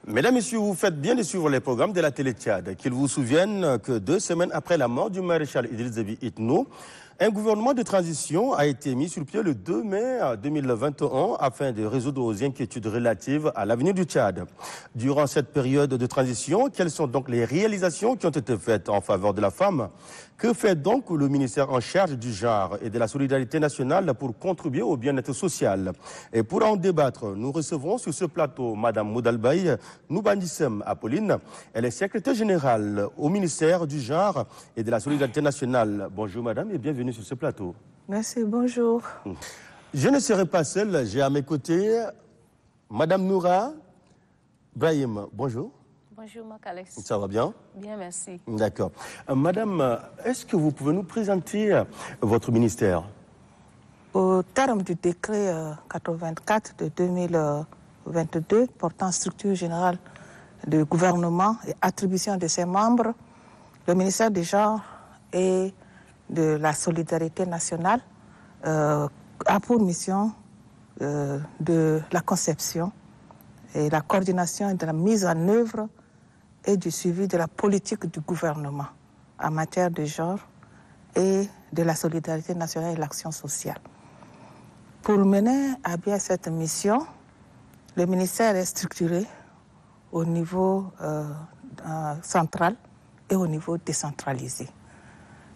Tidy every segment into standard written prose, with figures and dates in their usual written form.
Mesdames, Messieurs, vous faites bien de suivre les programmes de la télé Tchad, qu'ils vous souviennent que 2 semaines après la mort du maréchal Idriss Déby Itno, un gouvernement de transition a été mis sur pied le 2 mai 2021 afin de résoudre aux inquiétudes relatives à l'avenir du Tchad. Durant cette période de transition, quelles sont donc les réalisations qui ont été faites en faveur de la femme? Que fait donc le ministère en charge du genre et de la solidarité nationale pour contribuer au bien-être social? Et pour en débattre, nous recevons sur ce plateau Mme Moudalbaï Noubandissem Apolline. Elle est secrétaire générale au ministère du genre et de la solidarité nationale. Bonjour madame et bienvenue sur ce plateau. Merci, bonjour. Je ne serai pas seul, j'ai à mes côtés Madame Noura Brahim. Bonjour. Bonjour Marc Alex. Ça va bien? Bien, merci. D'accord. Madame, est-ce que vous pouvez nous présenter votre ministère? Au terme du décret 84 de 2022 portant structure générale du gouvernement et attribution de ses membres, le ministère du genre et de la solidarité nationale a pour mission de la conception et la coordination et de la mise en œuvre et du suivi de la politique du gouvernement en matière de genre et de la solidarité nationale et l'action sociale. Pour mener à bien cette mission, le ministère est structuré au niveau central et au niveau décentralisé.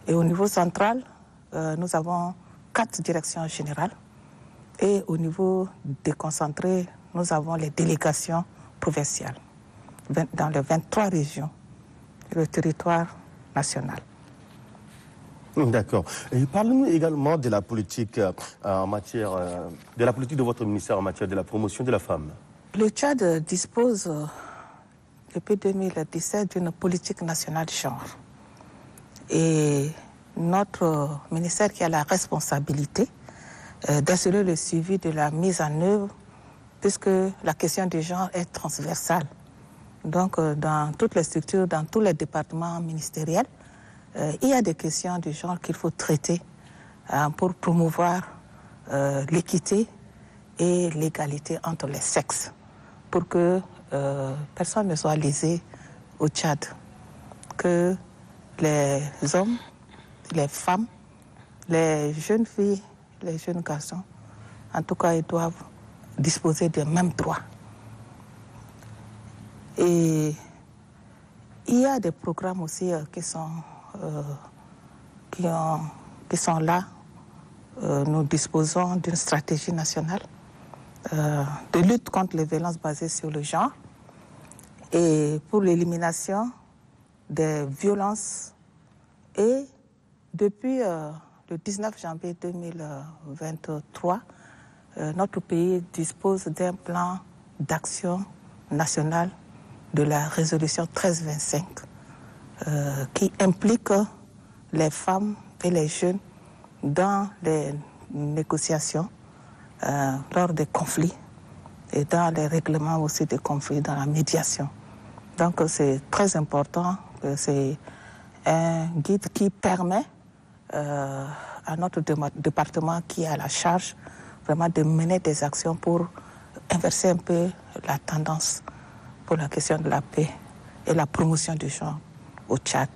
Et au niveau central, nous avons 4 directions générales et au niveau déconcentré, nous avons les délégations provinciales dans les 23 régions et le territoire national. D'accord. Et parlez-nous également de la politique en matière de la politique de votre ministère en matière de la promotion de la femme. Le Tchad dispose depuis 2017 d'une politique nationale de genre. Et notre ministère qui a la responsabilité d'assurer le suivi de la mise en œuvre, puisque la question du genre est transversale. Donc, dans toutes les structures, dans tous les départements ministériels, il y a des questions du genre qu'il faut traiter pour promouvoir l'équité et l'égalité entre les sexes, pour que personne ne soit lésé au Tchad, que les hommes, les femmes, les jeunes filles, les jeunes garçons, en tout cas, ils doivent disposer des mêmes droits. Et il y a des programmes aussi qui sont là. Nous disposons d'une stratégie nationale de lutte contre les violences basées sur le genre et pour l'élimination des violences. Et depuis le 19 janvier 2023, notre pays dispose d'un plan d'action national de la résolution 1325 qui implique les femmes et les jeunes dans les négociations, lors des conflits et dans les règlements aussi des conflits, dans la médiation. Donc c'est très important, c'est un guide qui permet à notre département qui a la charge vraiment de mener des actions pour inverser un peu la tendance pour la question de la paix et la promotion du genre au Tchad.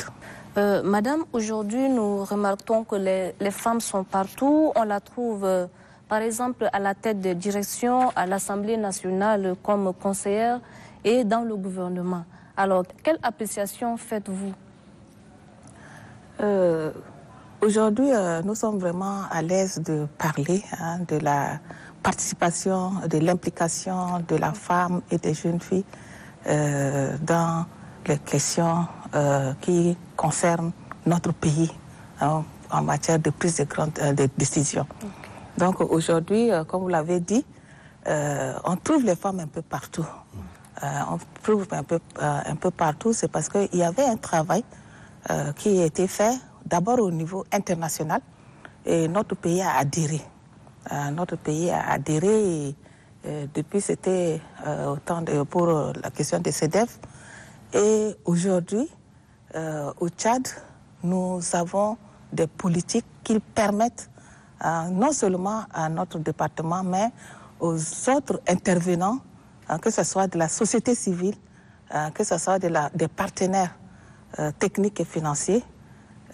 Madame, aujourd'hui, nous remarquons que les femmes sont partout. On la trouve, par exemple, à la tête de direction, à l'Assemblée nationale comme conseillère et dans le gouvernement. Alors, quelle appréciation faites-vous? Aujourd'hui, nous sommes vraiment à l'aise de parler de la participation, de l'implication de la femme et des jeunes filles dans les questions qui concernent notre pays en matière de prise de décision. Okay. Donc aujourd'hui, comme vous l'avez dit, on trouve les femmes un peu partout. On trouve un peu partout, c'est parce qu'il y avait un travail qui a été fait d'abord au niveau international et notre pays a adhéré. Notre pays a adhéré et, depuis c'était pour la question des CEDEF. Et aujourd'hui, au Tchad, nous avons des politiques qui permettent non seulement à notre département, mais aux autres intervenants, que ce soit de la société civile, que ce soit des partenaires techniques et financiers,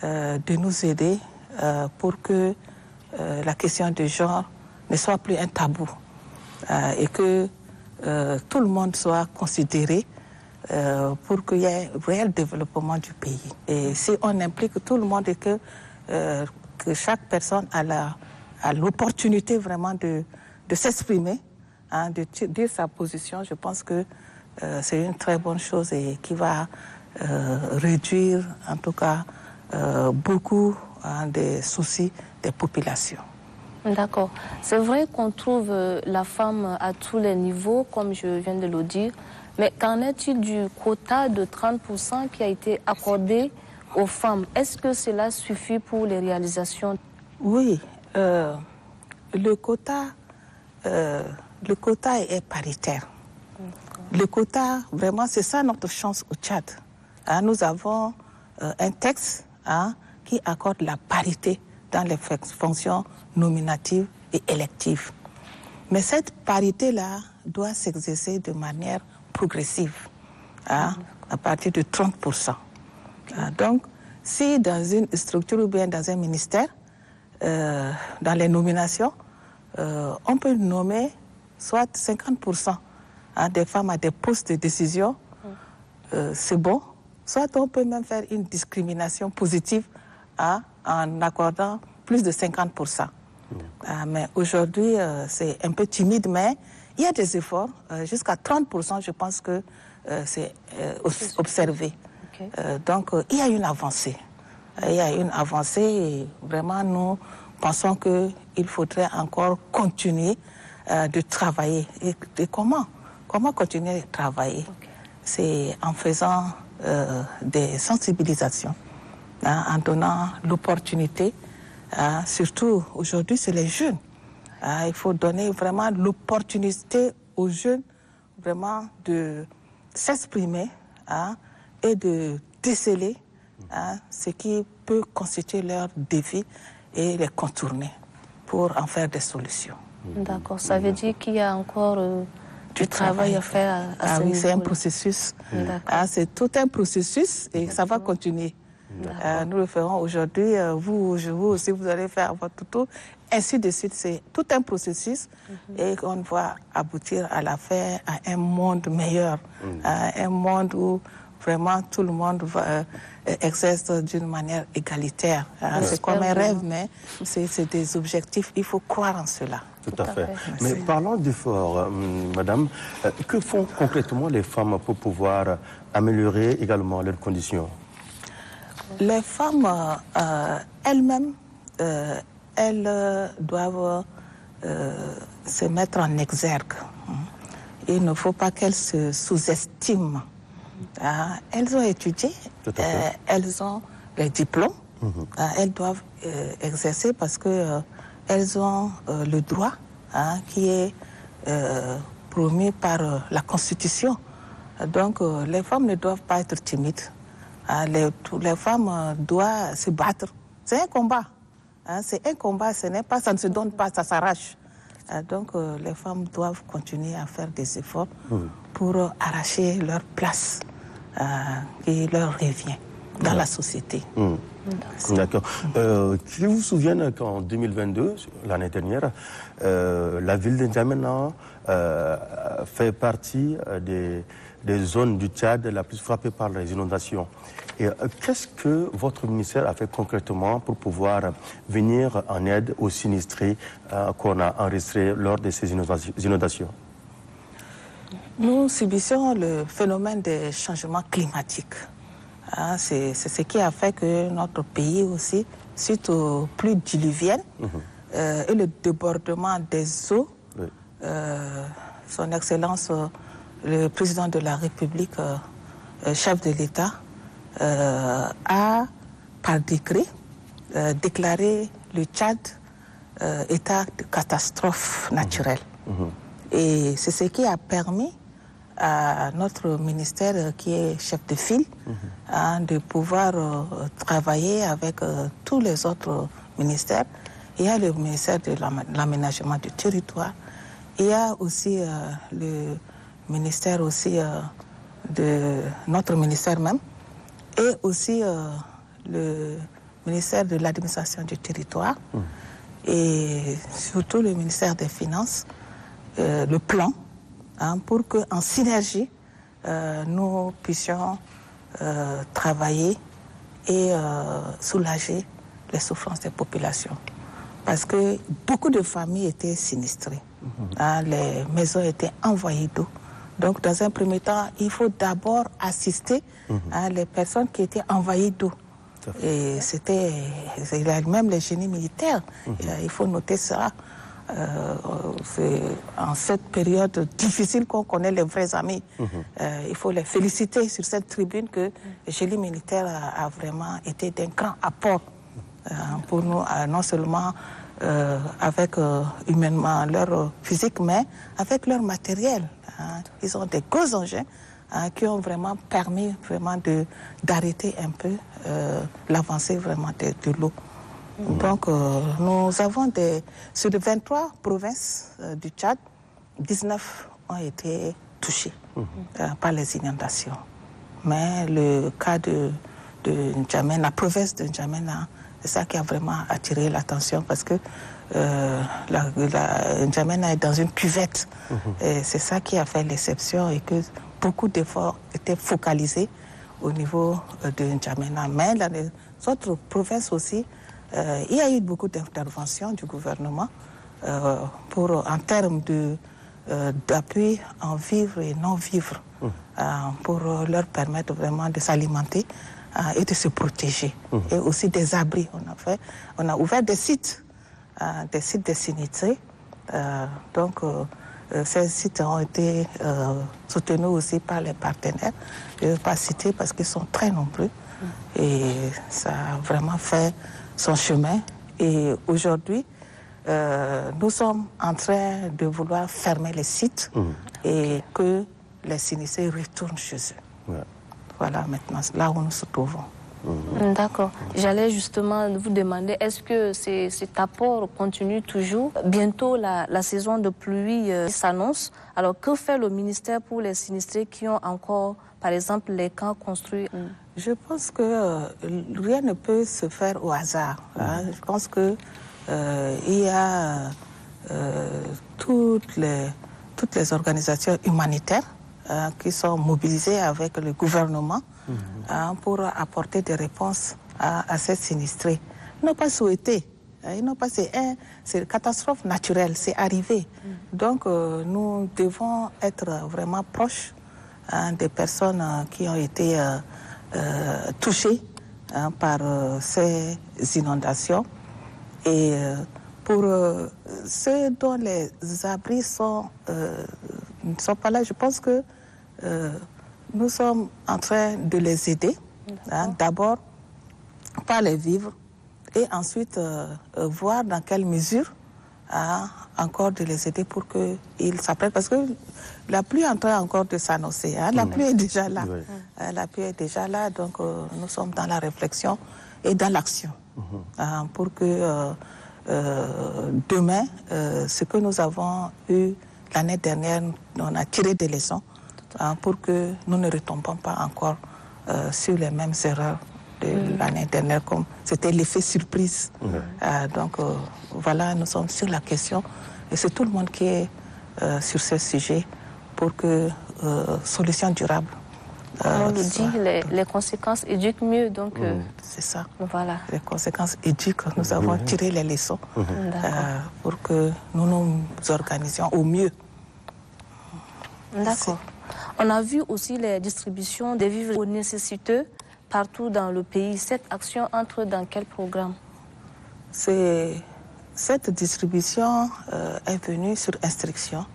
de nous aider pour que la question du genre ne soit plus un tabou et que tout le monde soit considéré pour qu'il y ait un réel développement du pays. Et si on implique tout le monde et que chaque personne a l'opportunité vraiment de s'exprimer, de dire sa position, je pense que c'est une très bonne chose et qui va réduire en tout cas beaucoup des soucis des populations. D'accord. C'est vrai qu'on trouve la femme à tous les niveaux, comme je viens de le dire, mais qu'en est-il du quota de 30% qui a été accordé aux femmes? Est-ce que cela suffit pour les réalisations? Oui, le quota est paritaire. Le quota, vraiment, c'est ça notre chance au Tchad. Nous avons un texte qui accorde la parité dans les fonctions nominatives et électives. Mais cette parité-là doit s'exercer de manière progressive, à partir de 30%. Donc, si dans une structure ou bien dans un ministère, dans les nominations, on peut nommer soit 50% des femmes à des postes de décision, c'est bon. Soit on peut même faire une discrimination positive en accordant plus de 50%. Mais aujourd'hui, c'est un peu timide, mais il y a des efforts. Jusqu'à 30%, je pense que c'est observé. Okay. Donc, il y a une avancée. Il y a une avancée et vraiment, nous pensons qu'il faudrait encore continuer de travailler. Et comment continuer de travailler? Okay. C'est en faisant des sensibilisations, en donnant l'opportunité, surtout aujourd'hui, c'est les jeunes. Il faut donner vraiment l'opportunité aux jeunes vraiment de s'exprimer et de déceler ce qui peut constituer leur défi et les contourner pour en faire des solutions. D'accord, ça veut dire qu'il y a encore du travail à faire à ce niveau. C'est un processus. C'est tout un processus et ça va continuer. Nous le ferons aujourd'hui, vous aussi, vous allez faire votre tour, ainsi de suite. C'est tout un processus et on va aboutir à la fin à un monde meilleur, à un monde où vraiment tout le monde exerce d'une manière égalitaire. C'est comme un rêve, mais c'est des objectifs, il faut croire en cela. Tout à fait. Mais parlons d'efforts, madame. Que font concrètement les femmes pour pouvoir améliorer également leurs conditions? Les femmes elles-mêmes, elles doivent se mettre en exergue. Il ne faut pas qu'elles se sous-estiment. Elles ont étudié, elles ont les diplômes, elles doivent exercer parce que elles ont le droit qui est promu par la Constitution. Donc les femmes ne doivent pas être timides. Les femmes doivent se battre. C'est un combat. C'est un combat, ça ne se donne pas, ça s'arrache. Donc les femmes doivent continuer à faire des efforts pour arracher leur place qui leur revient dans la société. D'accord. Je vous souviens qu'en 2022, l'année dernière, la ville de N'Djamena fait partie des zones du Tchad la plus frappée par les inondations. Et qu'est-ce que votre ministère a fait concrètement pour pouvoir venir en aide aux sinistrés qu'on a enregistrés lors de ces inondations? Nous subissons le phénomène des changements climatiques. C'est ce qui a fait que notre pays aussi, suite aux pluies diluviennes et le débordement des eaux, son Excellence, le président de la République, chef de l'État, a, par décret, déclaré le Tchad état de catastrophe naturelle. Et c'est ce qui a permis à notre ministère, qui est chef de file, de pouvoir travailler avec tous les autres ministères. Il y a le ministère de l'aménagement du territoire, il y a aussi le ministère aussi de notre ministère même, et aussi le ministère de l'administration du territoire, et surtout le ministère des Finances, le plan, pour qu'en synergie, nous puissions travailler et soulager les souffrances des populations. Parce que beaucoup de familles étaient sinistrées. Les maisons étaient envahies d'eau. Donc, dans un premier temps, il faut d'abord assister les personnes qui étaient envahies d'eau. Et c'était même les génies militaires. Il faut noter ça. C'est en cette période difficile qu'on connaît les vrais amis. Il faut les féliciter sur cette tribune que le génie militaire a vraiment été d'un grand apport pour nous, non seulement avec humainement leur physique, mais avec leur matériel. Ils ont des gros engins qui ont vraiment permis vraiment d'arrêter un peu l'avancée vraiment de l'eau. Donc, nous avons sur les 23 provinces du Tchad, 19 ont été touchées par les inondations. Mais le cas de N'Djamena, la province de N'Djamena, c'est ça qui a vraiment attiré l'attention parce que N'Djamena est dans une cuvette. Et c'est ça qui a fait l'exception et que beaucoup d'efforts étaient focalisés au niveau de N'Djamena. Mais dans les autres provinces aussi, il y a eu beaucoup d'interventions du gouvernement en termes d'appui en vivre et non vivre, pour leur permettre vraiment de s'alimenter et de se protéger. Et aussi des abris. On a ouvert des sites de sinistrés. Donc, ces sites ont été soutenus aussi par les partenaires. Je ne vais pas citer parce qu'ils sont très nombreux. Et ça a vraiment fait son chemin. Et aujourd'hui, nous sommes en train de vouloir fermer les sites et que les sinistrés retournent chez eux. Voilà maintenant, là où nous nous trouvons. D'accord. J'allais justement vous demander, est-ce que cet apport continue toujours? Bientôt, la saison de pluie s'annonce. Alors, que fait le ministère pour les sinistrés qui ont encore, par exemple, les camps construits? Je pense que rien ne peut se faire au hasard. Je pense que il y a toutes les organisations humanitaires qui sont mobilisées avec le gouvernement pour apporter des réponses à ces sinistrés. Ils n'ont pas souhaité. C'est une catastrophe naturelle, c'est arrivé. Donc nous devons être vraiment proches des personnes qui ont été touchées par ces inondations. Et pour ceux dont les abris ne sont pas là, je pense que nous sommes en train de les aider. D'abord, par les vivres, et ensuite voir dans quelle mesure encore de les aider pour qu'ils s'apprêtent. Parce que la pluie est en train encore de s'annoncer. La pluie est déjà là. La pluie est déjà là, donc nous sommes dans la réflexion et dans l'action. Pour que demain, ce que nous avons eu l'année dernière, on a tiré des leçons pour que nous ne retombons pas encore sur les mêmes erreurs de l'année dernière, comme c'était l'effet surprise. Donc voilà, nous sommes sur la question et c'est tout le monde qui est sur ce sujet pour que solution durable. On le dit, les conséquences éduquent mieux, donc... c'est ça. Voilà. Les conséquences éduquent. Nous avons tiré les leçons pour que nous nous organisions au mieux. D'accord. On a vu aussi les distributions des vivres aux nécessiteux partout dans le pays. Cette action entre dans quel programme? Cette distribution est venue sur instruction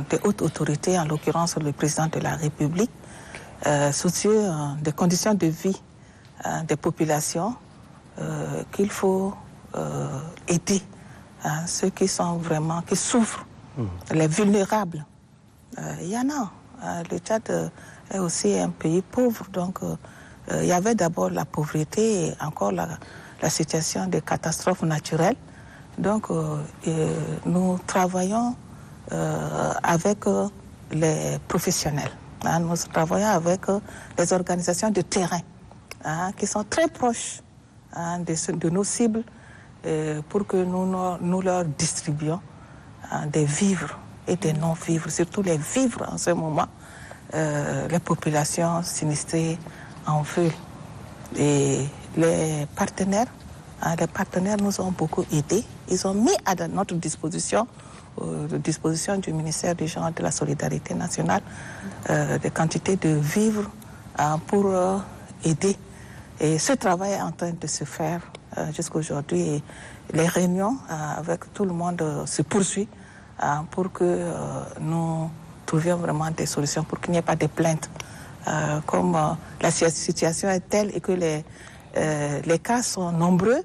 des hautes autorités, en l'occurrence le président de la République, soucieux des conditions de vie des populations qu'il faut aider ceux qui sont vraiment, qui souffrent, les vulnérables. Il y en a. Le Tchad est aussi un pays pauvre, donc il y avait d'abord la pauvreté et encore la situation de catastrophes naturelles. Donc nous travaillons avec les professionnels. Nous travaillons avec les organisations de terrain qui sont très proches de nos cibles pour que nous leur distribuions des vivres et des non-vivres, surtout les vivres en ce moment, les populations sinistrées en feu. Et les partenaires nous ont beaucoup aidés. Ils ont mis à notre disposition, du ministère des Gens de la Solidarité nationale, des quantités de vivres pour aider. Et ce travail est en train de se faire jusqu'à aujourd'hui. Et les réunions avec tout le monde se poursuivent pour que nous trouvions vraiment des solutions, pour qu'il n'y ait pas de plaintes. Comme la situation est telle et que les cas sont nombreux,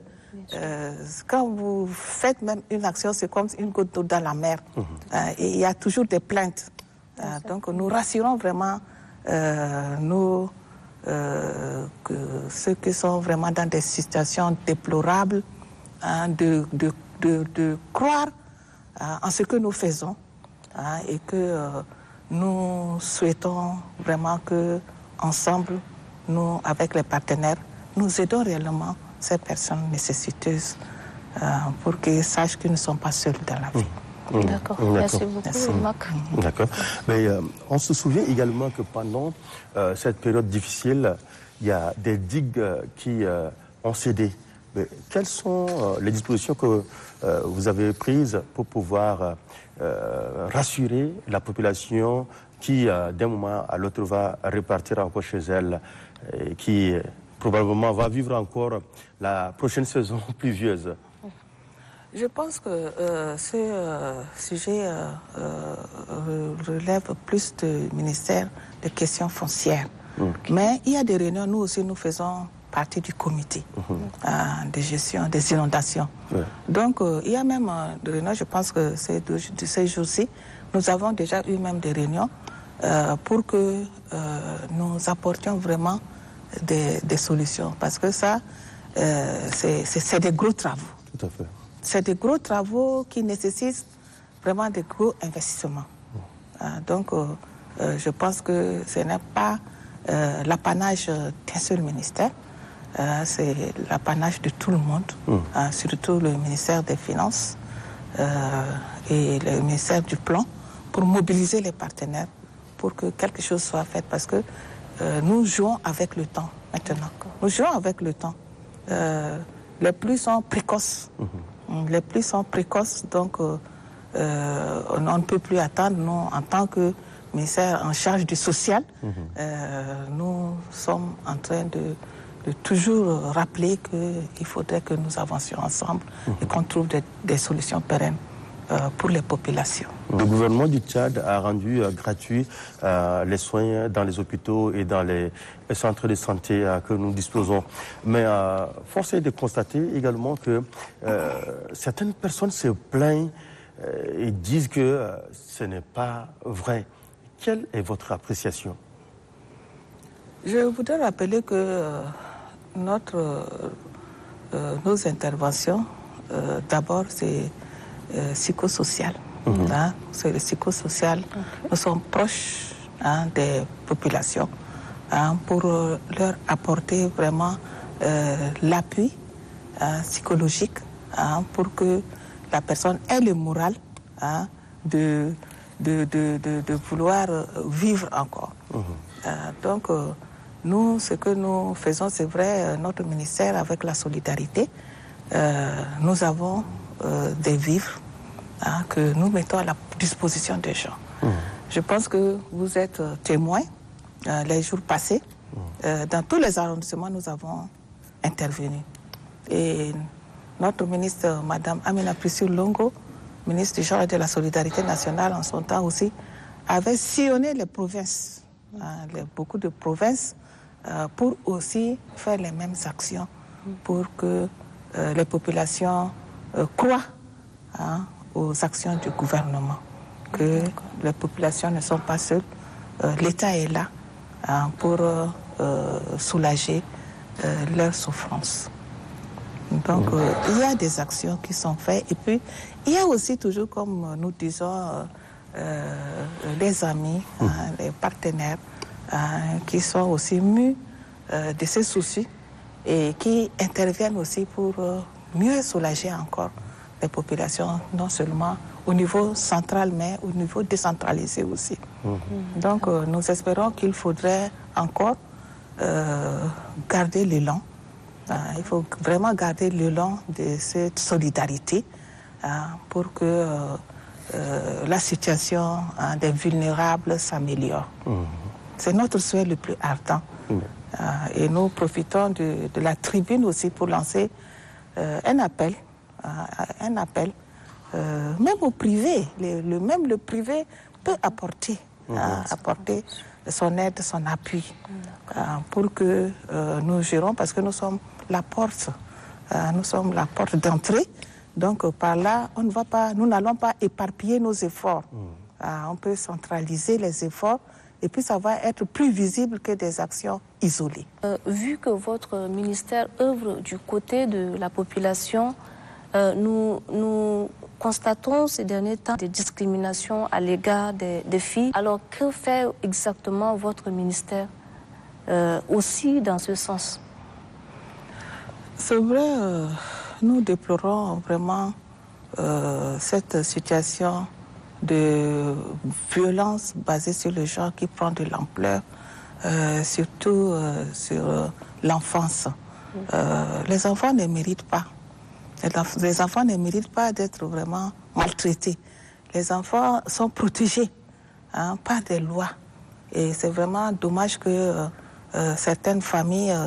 quand vous faites même une action, c'est comme une goutte d'eau dans la mer. Et il y a toujours des plaintes. Donc nous rassurons vraiment ceux qui sont vraiment dans des situations déplorables, de croire en ce que nous faisons et que nous souhaitons vraiment que ensemble, nous, avec les partenaires, nous aidons réellement ces personnes nécessiteuses pour qu'ils sachent qu'ils ne sont pas seuls dans la vie. D'accord. Merci beaucoup, Marc. D'accord. Mais on se souvient également que pendant cette période difficile, il y a des digues qui ont cédé. Mais quelles sont les dispositions que vous avez prises pour pouvoir rassurer la population qui, d'un moment à l'autre, va repartir encore chez elle et qui probablement va vivre encore la prochaine saison pluvieuse? Je pense que ce sujet relève plus du ministère des questions foncières. Mais il y a des réunions, nous aussi, nous faisons partie du comité de gestion des inondations. Donc, il y a même des réunions, je pense que ces jours-ci, nous avons déjà eu même des réunions pour que nous apportions vraiment des solutions. Parce que ça, c'est des gros travaux. Tout à fait. C'est des gros travaux qui nécessitent vraiment de gros investissements. Donc, je pense que ce n'est pas l'apanage d'un seul ministère, c'est l'apanage de tout le monde, surtout le ministère des Finances et le ministère du Plan, pour mobiliser les partenaires pour que quelque chose soit fait. Parce que nous jouons avec le temps maintenant. Nous jouons avec le temps. Les pluies sont précoces. Les pluies sont précoces, donc on ne peut plus attendre. Nous, en tant que ministère en charge du social, nous sommes en train de toujours rappeler qu'il faudrait que nous avancions ensemble et qu'on trouve des solutions pérennes pour les populations. Le gouvernement du Tchad a rendu gratuit les soins dans les hôpitaux et dans les centres de santé que nous disposons. Mais force est de constater également que certaines personnes se plaignent et disent que ce n'est pas vrai. Quelle est votre appréciation? Je voudrais rappeler que nos interventions, d'abord, c'est psychosocial. C'est le psychosocial. Nous sommes proches des populations pour leur apporter vraiment l'appui psychologique pour que la personne ait le moral de vouloir vivre encore. Donc, nous, ce que nous faisons, c'est vrai, notre ministère, avec la solidarité, nous avons des vivres que nous mettons à la disposition des gens. Je pense que vous êtes témoins les jours passés Dans tous les arrondissements, nous avons intervenu. Et notre ministre, Mme Amina Priscille Longo, ministre du genre et de la solidarité nationale en son temps aussi, avait sillonné les provinces, beaucoup de provinces, pour aussi faire les mêmes actions pour que les populations croient aux actions du gouvernement, que les populations ne sont pas seules, l'État est là pour soulager leurs souffrances. Donc, il y a des actions qui sont faites. Et puis, il y a aussi toujours, comme nous disons, les amis, les partenaires qui sont aussi mus de ces soucis et qui interviennent aussi pour mieux soulager encore les populations, non seulement au niveau central, mais au niveau décentralisé aussi. Donc, nous espérons qu'il faudrait encore garder l'élan. Il faut vraiment garder l'élan de cette solidarité pour que la situation des vulnérables s'améliore. C'est notre souhait le plus ardent. Et nous profitons de la tribune aussi pour lancer un appel, même au privé. Même le privé peut apporter son aide, son appui pour que nous gérons, parce que nous sommes la porte d'entrée. Donc par là, nous n'allons pas éparpiller nos efforts. On peut centraliser les efforts et puis ça va être plus visible que des actions isolées. Vu que votre ministère œuvre du côté de la population, nous constatons ces derniers temps des discriminations à l'égard des filles. Alors que fait exactement votre ministère aussi dans ce sens? C'est vrai, nous déplorons vraiment cette situation de violence basée sur le genre qui prend de l'ampleur, surtout sur l'enfance. Les enfants ne méritent pas. Les enfants ne méritent pas d'être vraiment maltraités. Les enfants sont protégés par des lois. Et c'est vraiment dommage que certaines familles,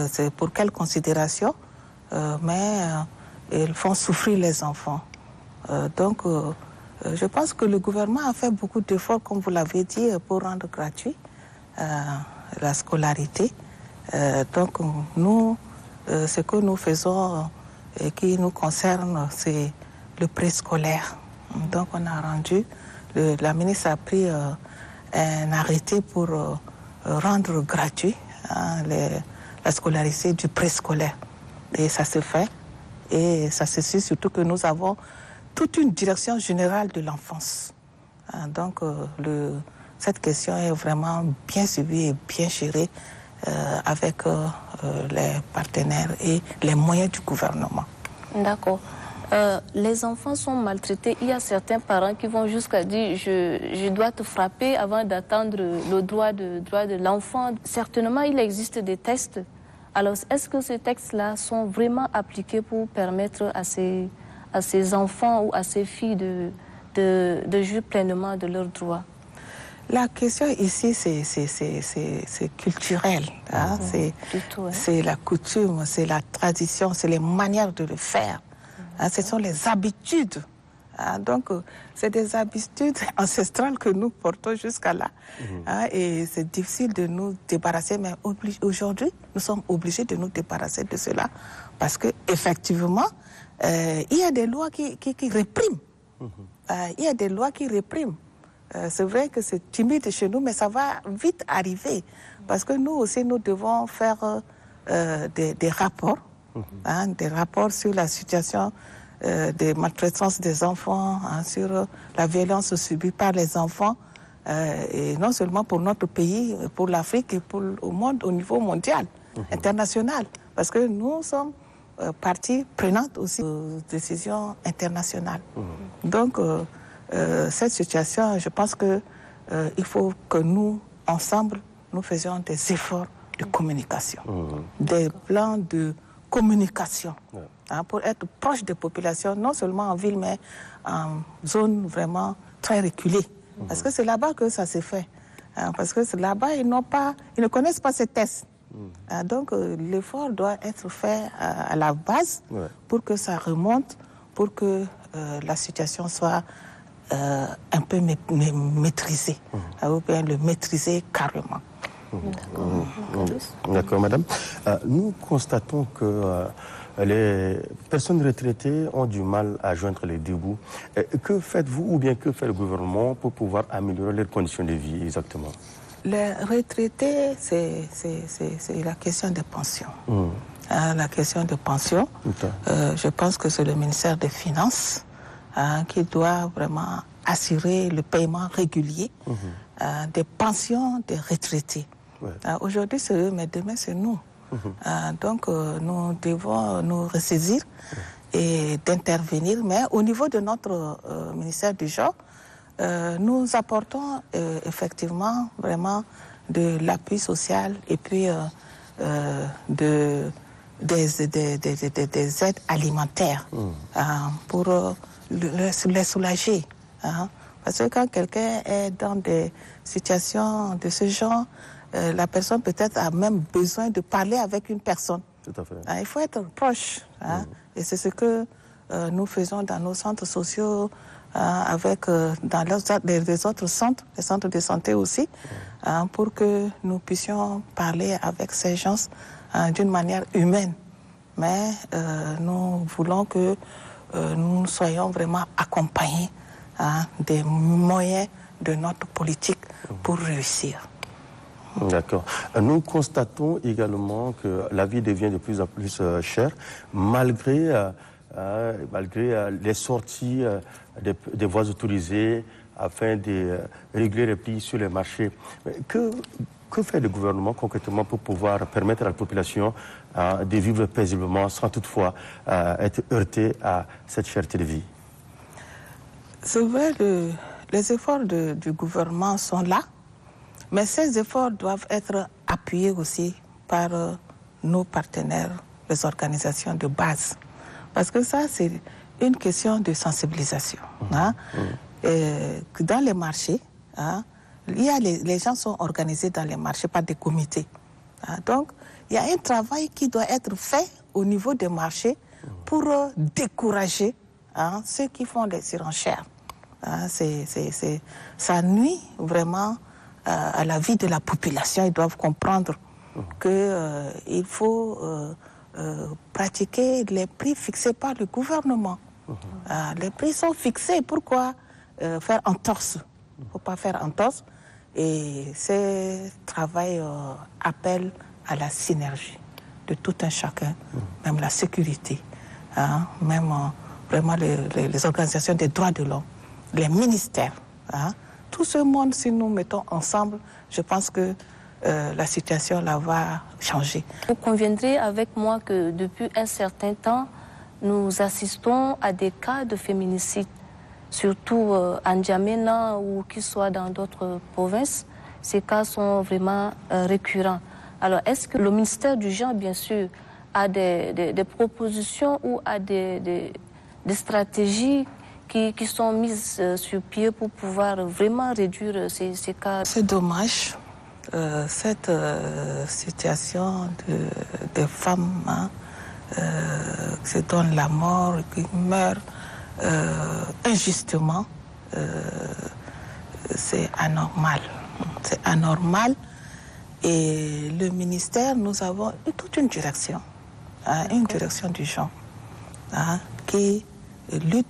c'est pour quelle considération, mais ils font souffrir les enfants. Donc, je pense que le gouvernement a fait beaucoup d'efforts, comme vous l'avez dit, pour rendre gratuit la scolarité. Donc, nous, ce que nous faisons et qui nous concerne, c'est le préscolaire. Donc, on a rendu, la ministre a pris un arrêté pour rendre gratuit la scolarité du préscolaire. Et ça se fait. Et ça se suit surtout que nous avons toute une direction générale de l'enfance. Donc, cette question est vraiment bien suivie et bien gérée avec les partenaires et les moyens du gouvernement. D'accord. Les enfants sont maltraités. Il y a certains parents qui vont jusqu'à dire je dois te frapper avant d'attendre le droit de l'enfant. Certainement, il existe des textes. Alors, est-ce que ces textes-là sont vraiment appliqués pour permettre à ces enfants ou à ces filles de jouir pleinement de leurs droits? La question ici, c'est culturel. Hein? C'est la coutume, c'est la tradition, c'est les manières de le faire. Hein? Ce sont les habitudes. Hein? Donc, c'est des habitudes ancestrales que nous portons jusqu'à là. Hein? Et c'est difficile de nous débarrasser, mais aujourd'hui, nous sommes obligés de nous débarrasser de cela. Parce qu'effectivement, il y a des lois qui répriment. Il y a des lois qui répriment. C'est vrai que c'est timide chez nous, mais ça va vite arriver. Parce que nous aussi, nous devons faire des rapports, hein, des rapports sur la situation des maltraitances des enfants, hein, sur la violence subie par les enfants, et non seulement pour notre pays, pour l'Afrique et pour le monde au niveau mondial, international. Parce que nous sommes partie prenante aussi aux décisions internationales. Donc, cette situation, je pense que il faut que nous, ensemble, nous faisions des efforts de communication, des plans de communication, hein, pour être proche des populations, non seulement en ville, mais en zone vraiment très reculée. Parce que c'est là-bas que ça s'est fait. parce que là-bas, ils ne connaissent pas ces tests. Donc, l'effort doit être fait à la base pour que ça remonte, pour que la situation soit un peu maîtrisée, ou bien le maîtriser carrément. D'accord, madame. Nous constatons que les personnes retraitées ont du mal à joindre les deux bouts. Que faites-vous ou bien que fait le gouvernement pour pouvoir améliorer leurs conditions de vie exactement? Les retraités, c'est la question des pensions. La question des pensions, je pense que c'est le ministère des Finances qui doit vraiment assurer le paiement régulier des pensions des retraités. Aujourd'hui, c'est eux, mais demain, c'est nous. Donc, nous devons nous ressaisir et d'intervenir. Mais au niveau de notre ministère du genre, nous apportons effectivement vraiment de l'appui social et puis des aides alimentaires pour les soulager. Parce que quand quelqu'un est dans des situations de ce genre, la personne peut-être a même besoin de parler avec une personne. Tout à fait. Il faut être proche. Et c'est ce que nous faisons dans nos centres sociaux, dans les autres centres, les centres de santé aussi, pour que nous puissions parler avec ces gens d'une manière humaine. Mais nous voulons que nous soyons vraiment accompagnés des moyens de notre politique pour réussir. D'accord. Nous constatons également que la vie devient de plus en plus chère, malgré les sorties des voies autorisées afin de réguler les prix sur les marchés. Mais que fait le gouvernement concrètement pour pouvoir permettre à la population de vivre paisiblement sans toutefois être heurté à cette cherté de vie? C'est vrai, les efforts du gouvernement sont là. Mais ces efforts doivent être appuyés aussi par nos partenaires, les organisations de base. Parce que ça, c'est une question de sensibilisation. Dans les marchés, les gens sont organisés dans les marchés par des comités. Donc, il y a un travail qui doit être fait au niveau des marchés pour décourager ceux qui font des surenchères. Ça nuit vraiment à la vie de la population. Ils doivent comprendre qu'il faut pratiquer les prix fixés par le gouvernement. Les prix sont fixés. Pourquoi faire entorse? Il ne faut pas faire entorse. Et ce travail appelle à la synergie de tout un chacun, même la sécurité, même vraiment les organisations des droits de l'homme, les ministères. Tout ce monde, si nous mettons ensemble, je pense que la situation là va changer. Vous conviendrez avec moi que depuis un certain temps, nous assistons à des cas de féminicide, surtout en N'Djamena ou qu'ils soient dans d'autres provinces. Ces cas sont vraiment récurrents. Alors, est-ce que le ministère du genre, bien sûr, a des propositions ou a des stratégies qui sont mises sur pied pour pouvoir vraiment réduire ces cas? C'est dommage, cette situation des femmes qui se donnent la mort, qui meurent injustement, c'est anormal. C'est anormal. Et le ministère, nous avons toute une direction du genre, qui lutte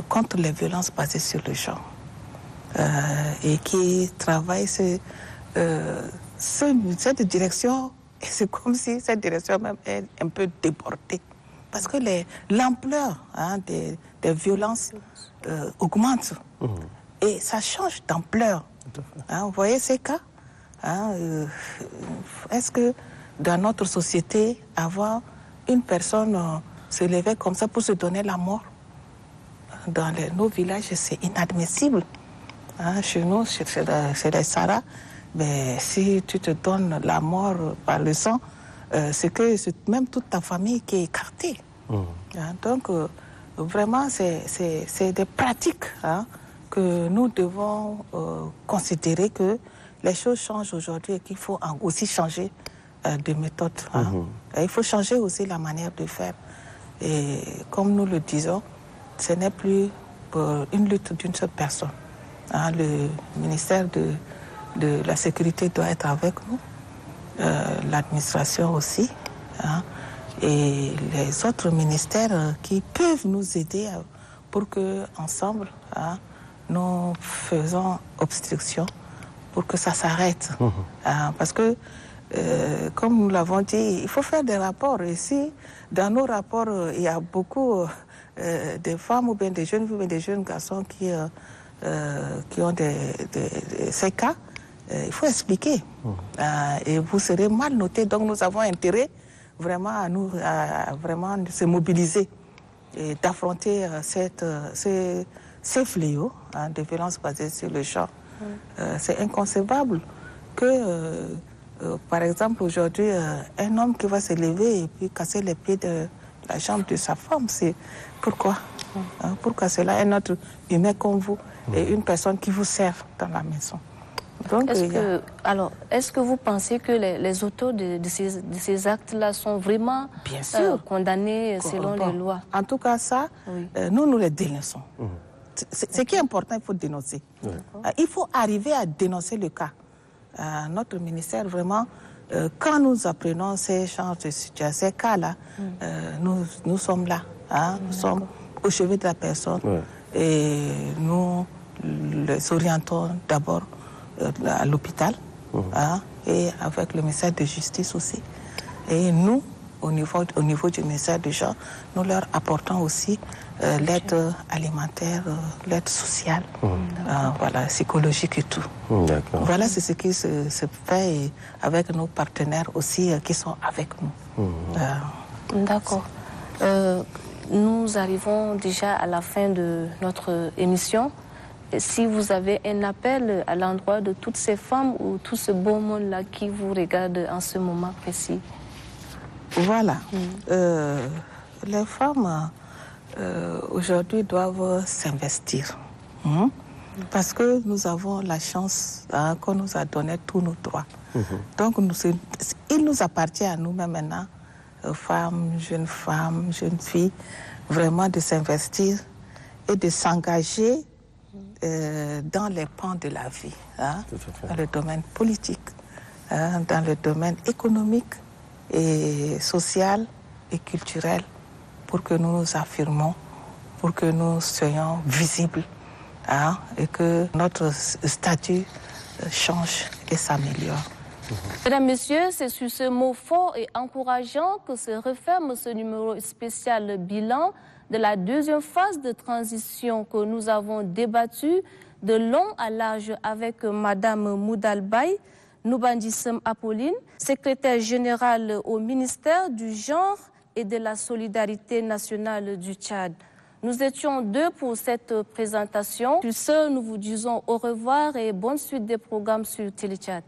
contre les violences basées sur le genre et qui travaille cette direction. Et c'est comme si cette direction même est un peu débordée parce que l'ampleur des violences augmente et ça change d'ampleur. Vous voyez ces cas? Est-ce que dans notre société, avoir une personne se lever comme ça pour se donner la mort? Dans nos villages, c'est inadmissible. Chez nous, c'est les Sahara, mais si tu te donnes la mort par le sang, c'est que c'est même toute ta famille qui est écartée. Donc, vraiment, c'est des pratiques que nous devons considérer que les choses changent aujourd'hui et qu'il faut aussi changer de méthode. Hein. Il faut changer aussi la manière de faire. Et comme nous le disons, ce n'est plus une lutte d'une seule personne. Hein. Le ministère de la Sécurité doit être avec nous, l'administration aussi, hein, et les autres ministères qui peuvent nous aider pour que ensemble, hein, nous faisons obstruction pour que ça s'arrête. Parce que, comme nous l'avons dit, il faut faire des rapports. Et si dans nos rapports, il y a beaucoup de femmes ou bien des jeunes filles ou des jeunes garçons qui ont ces cas, il faut expliquer. Et vous serez mal notés. Donc nous avons intérêt vraiment à vraiment se mobiliser et d'affronter ces fléaux, hein, de violences basées sur le genre. C'est inconcevable que, par exemple, aujourd'hui, un homme qui va se lever et puis casser les pieds de la jambe de sa femme, c'est pourquoi? Pourquoi cela? Un autre humain comme vous et une personne qui vous sert dans la maison. Donc, est-ce que vous pensez que les auteurs de ces actes-là sont vraiment bien sûr, condamnés selon les lois? En tout cas, ça, oui, nous les dénonçons. Ce qui est important, il faut dénoncer. Il faut arriver à dénoncer le cas. Notre ministère, vraiment, quand nous apprenons ces genres de situations, ces cas-là, nous sommes là. Hein, nous sommes au chevet de la personne et nous les orientons d'abord à l'hôpital, hein, et avec le ministère de Justice aussi. Et nous, au niveau du ministère du genre, nous leur apportons aussi l'aide alimentaire, l'aide sociale, voilà, psychologique et tout. Voilà, c'est ce qui se fait avec nos partenaires aussi qui sont avec nous. D'accord. Nous arrivons déjà à la fin de notre émission. Si vous avez un appel à l'endroit de toutes ces femmes ou tout ce beau monde-là qui vous regarde en ce moment précis. Voilà. Les femmes, aujourd'hui, doivent s'investir. Parce que nous avons la chance qu'on nous a donné tous nos droits. Donc, il nous appartient à nous-mêmes maintenant, femmes, jeunes filles, vraiment de s'investir et de s'engager dans les pans de la vie, hein, dans le domaine politique, hein, dans le domaine économique et social et culturel, pour que nous nous affirmons, pour que nous soyons visibles, hein, et que notre statut change et s'améliore. Mesdames, Messieurs, c'est sur ce mot fort et encourageant que se referme ce numéro spécial bilan de la deuxième phase de transition que nous avons débattu de long à large avec Madame Moudalbaye Noubandissem Apolline, secrétaire générale au ministère du Genre et de la Solidarité nationale du Tchad. Nous étions deux pour cette présentation. Sur ce, nous vous disons au revoir et bonne suite des programmes sur Télétchad.